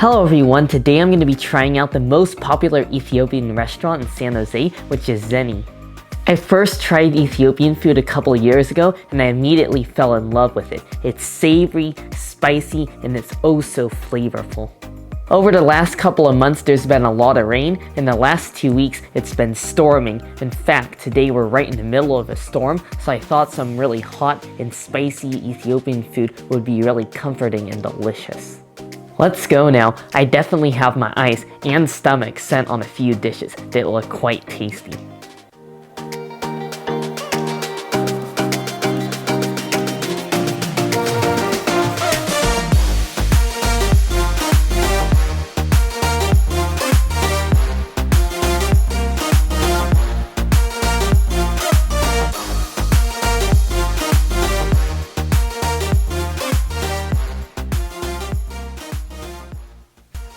Hello everyone, today I'm going to be trying out the most popular Ethiopian restaurant in San Jose, which is Zeny. I first tried Ethiopian food a couple years ago and I immediately fell in love with it. It's savory, spicy, and it's oh so flavorful. Over the last couple of months there's been a lot of rain. In the last 2 weeks it's been storming. In fact, today we're right in the middle of a storm, so I thought some really hot and spicy Ethiopian food would be really comforting and delicious. Let's go now. I definitely have my eyes and stomach set on a few dishes that look quite tasty.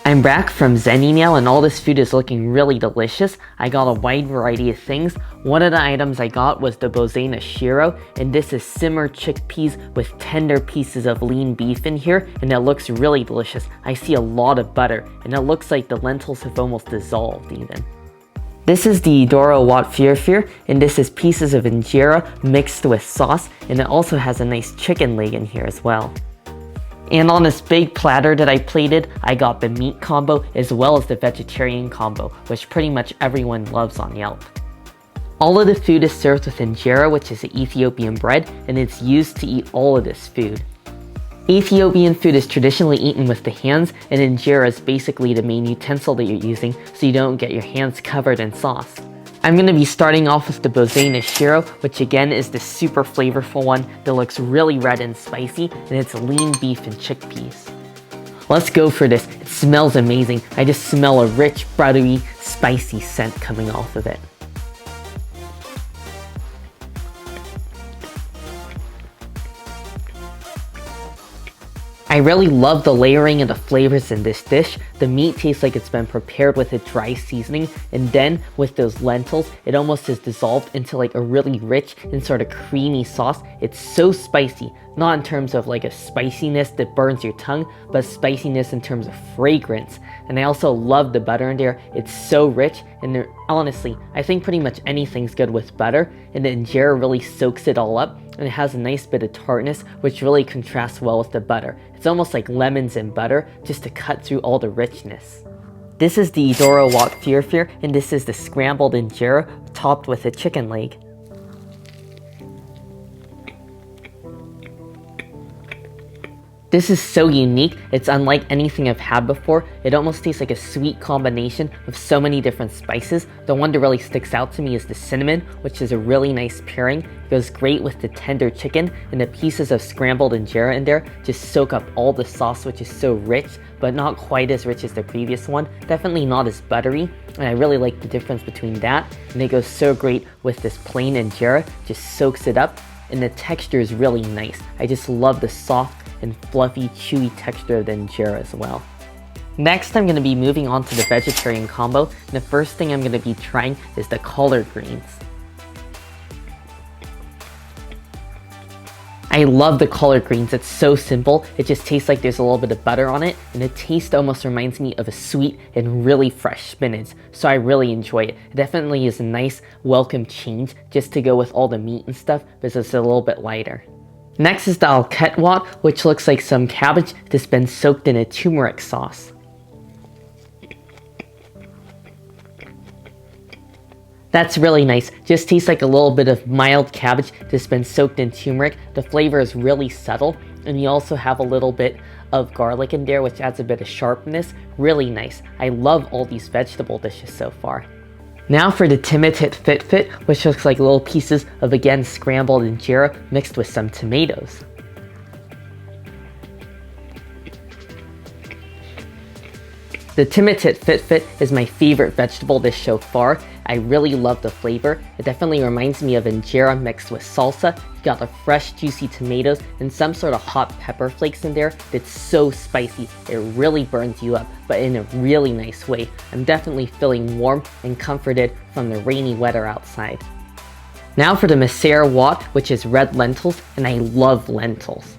I'm back from Zeny now and all this food is looking really delicious. I got a wide variety of things. One of the items I got was the bozena shiro, and this is simmered chickpeas with tender pieces of lean beef in here, and it looks really delicious. I see a lot of butter and it looks like the lentils have almost dissolved even. This is the Doro flavorful, and this is pieces of injera mixed with sauce, and it also has a nice chicken leg in here as well. And on this big platter that I plated, I got the meat combo as well as the vegetarian combo, which pretty much everyone loves on Yelp. All of the food is served with injera, which is an Ethiopian bread, and it's used to eat all of this food. Ethiopian food is traditionally eaten with the hands, and injera is basically the main utensil that you're using so you don't get your hands covered in sauce. I'm going to be starting off with the bozena shiro, which again is the super flavorful one that looks really red and spicy, and it's lean beef and chickpeas. Let's go for this. It smells amazing. I just smell a rich, buttery, spicy scent coming off of it. I really love the layering of the flavors in this dish. The meat tastes like it's been prepared with a dry seasoning, and then with those lentils, it almost is dissolved into like a really rich and sort of creamy sauce. It's so spicy, not in terms of like a spiciness that burns your tongue, but spiciness in terms of fragrance. And I also love the butter in there. It's so rich, and honestly, I think pretty much anything's good with butter, and the injera really soaks it all up, and it has a nice bit of tartness, which really contrasts well with the butter. It's almost like lemons and butter, just to cut through all the richness. This is the Doro flavorful, and this is the scrambled injera topped with a chicken leg. This is so unique. It's unlike anything I've had before. It almost tastes like a sweet combination of so many different spices. The one that really sticks out to me is the cinnamon, which is a really nice pairing. It goes great with the tender chicken, and the pieces of scrambled injera in there just soak up all the sauce, which is so rich, but not quite as rich as the previous one. Definitely not as buttery, and I really like the difference between that. And it goes so great with this plain injera, just soaks it up, and the texture is really nice. I just love the soft and fluffy, chewy texture of the injera as well. Next, I'm going to be moving on to the vegetarian combo, and the first thing I'm going to be trying is the collard greens. I love the collard greens. It's so simple. It just tastes like there's a little bit of butter on it, and the taste almost reminds me of a sweet and really fresh spinach, so I really enjoy it. It definitely is a nice, welcome change just to go with all the meat and stuff, because it's a little bit lighter. Next is the kitfo, which looks like some cabbage that's been soaked in a turmeric sauce. That's really nice. Just tastes like a little bit of mild cabbage that's been soaked in turmeric. The flavor is really subtle, and you also have a little bit of garlic in there, which adds a bit of sharpness. Really nice. I love all these vegetable dishes so far. Now for the timitit fitfit, which looks like little pieces of, again, scrambled injera mixed with some tomatoes. The timitit fitfit is my favorite vegetable dish so far. I really love the flavor. It definitely reminds me of injera mixed with salsa. You got the fresh juicy tomatoes and some sort of hot pepper flakes in there that's so spicy. It really burns you up, but in a really nice way. I'm definitely feeling warm and comforted from the rainy weather outside. Now for the misera wat, which is red lentils, and I love lentils.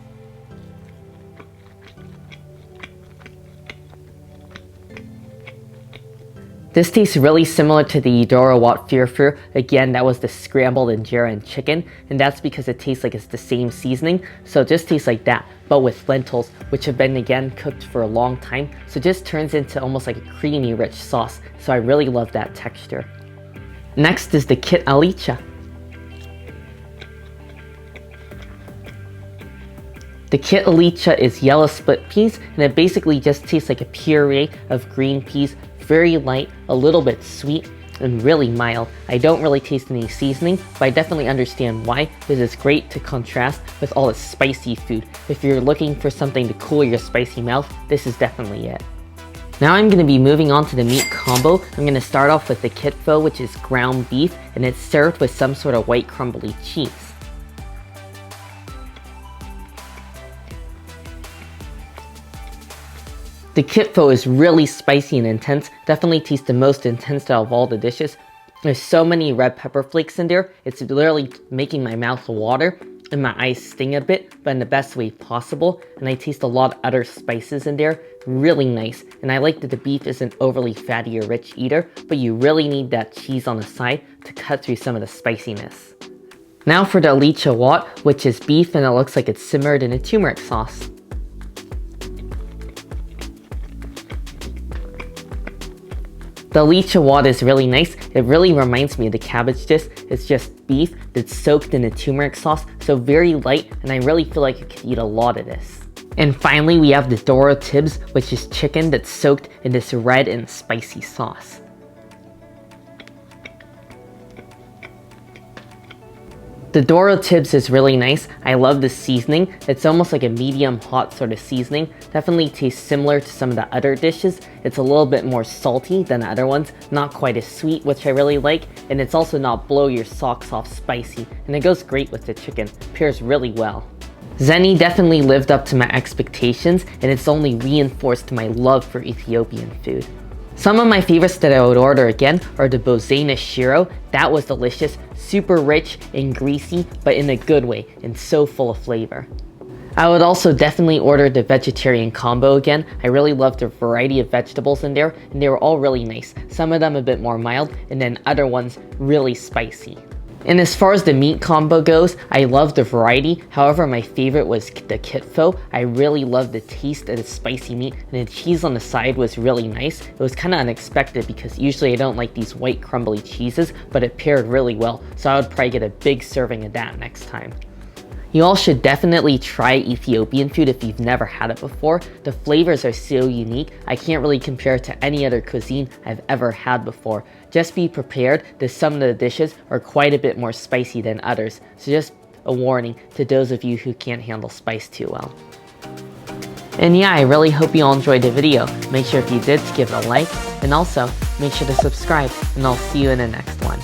This tastes really similar to the Doro flavorful. Again, that was the scrambled injera and chicken, and that's because it tastes like it's the same seasoning, so it just tastes like that, but with lentils, which have been again cooked for a long time, so it just turns into almost like a creamy rich sauce, so I really love that texture. Next is the kitalicha. The kitalicha is yellow split peas, and it basically just tastes like a puree of green peas, very light, a little bit sweet, and really mild. I don't really taste any seasoning, but I definitely understand why, because it's great to contrast with all the spicy food. If you're looking for something to cool your spicy mouth, this is definitely it. Now I'm going to be moving on to the meat combo. I'm going to start off with the kitfo, which is ground beef, and it's served with some sort of white crumbly cheese. The kitfo is really spicy and intense, definitely tastes the most intense out of all the dishes. There's so many red pepper flakes in there, it's literally making my mouth water and my eyes sting a bit, but in the best way possible. And I taste a lot of other spices in there, really nice. And I like that the beef isn't overly fatty or rich either, but you really need that cheese on the side to cut through some of the spiciness. Now for the alicha wat, which is beef and it looks like it's simmered in a turmeric sauce. The alicha wat is really nice. It really reminds me of the cabbage dish. It's just beef that's soaked in a turmeric sauce, so very light, and I really feel like you could eat a lot of this. And finally, we have the Doro tibs, which is chicken that's soaked in this red and spicy sauce. The Doro tibs is really nice. I love the seasoning. It's almost like a medium hot sort of seasoning. Definitely tastes similar to some of the other dishes. It's a little bit more salty than the other ones. Not quite as sweet, which I really like. And it's also not blow your socks off spicy. And it goes great with the chicken. Pairs really well. Zeny definitely lived up to my expectations, and it's only reinforced my love for Ethiopian food. Some of my favorites that I would order again are the bozena shiro. That was delicious, super rich and greasy, but in a good way, and so full of flavor. I would also definitely order the vegetarian combo again. I really loved the variety of vegetables in there, and they were all really nice. Some of them a bit more mild, and then other ones really spicy. And as far as the meat combo goes, I love the variety. However, my favorite was the kitfo. I really loved the taste of the spicy meat, and the cheese on the side was really nice. It was kind of unexpected because usually I don't like these white crumbly cheeses, but it paired really well, so I would probably get a big serving of that next time. You all should definitely try Ethiopian food if you've never had it before. The flavors are so unique, I can't really compare it to any other cuisine I've ever had before. Just be prepared that some of the dishes are quite a bit more spicy than others, so just a warning to those of you who can't handle spice too well. And yeah, I really hope you all enjoyed the video. Make sure if you did to give it a like, and also make sure to subscribe, and I'll see you in the next one.